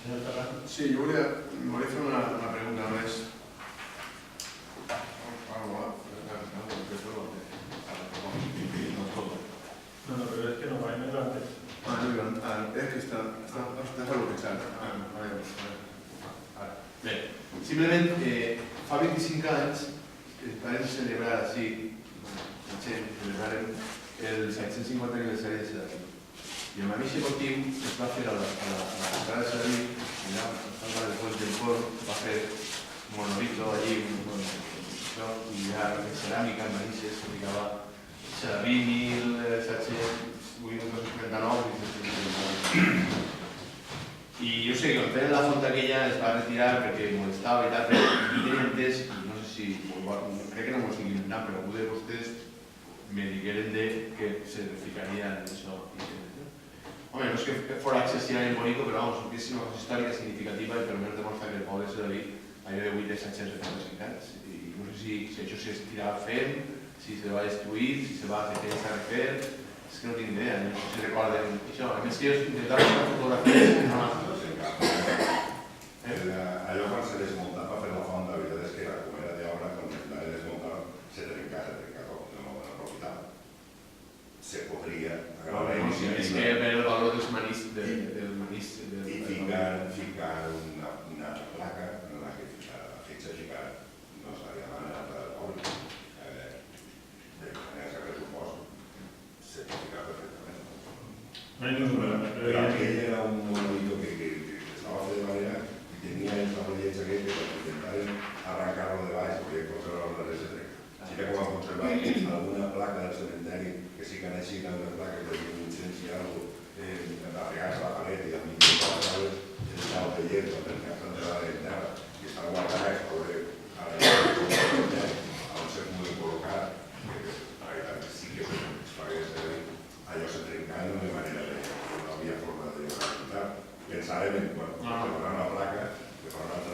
Senyor Ferran. Sí, jo volia fer una pregunta només. No, però és que no va més antes. És que està bloquejat. Bé, simplement, fa 25 anys vam celebrar així, celebrarem el 750 aniversari de Sedaví. I el mateix motiu es va fer a la ciutat de Sedaví, allà al del del Port, va fer monolito allí, i hi ha ceràmica en manises que ficava Sedaví 1739 i jo sé que el fet de la font aquella es va retirar perquè molestava i tal, però jo tenia entès, i no sé si, crec que no m'ho estic inventant, però algú de vostès me digueren que se ficaria en això. Home, no és que fora excessivament bonic, però vamos, que és una cosa històrica significativa i per almenys demostra que el poble de Sedaví a dia d'avui té 775 anys. I no sé si això s'estirà fent, si se va destruir, si se va refer, és que no tinc idea, no sé si recorden això. A més que jo intentava fer fotografies que no les allò quan se desmuntava per la font, la veritat és que com era d'obra, quan la de desmuntar, se trenca tot, no aprofitar. Se podria agravar és que ver el valor dels manís i ficar una placa en la que la fitxa ficar no s'havia demanat al poble. De manera que pressupost se pot ficar perfectament. No hi ha ningú problema. Però aquell era un monolito que estava fet de manera que tenia el taulelleig aquell que intentaren arrencar-lo de baix perquè conservar una res de trenca. Si que com a conservar alguna placa del cementeri que sí que necessiten unes plaques de 1500 i alguna cosa apegats a la paret i a mig de les taules el taulelleig per tenir entrada de terra i estan guardats per veure on se pugui col·locar perquè la veritat sí que es pagués allò se trencava de manera que no havia forma de ajuntar. Pensàvem en, bueno, preparar una placa, preparar una altra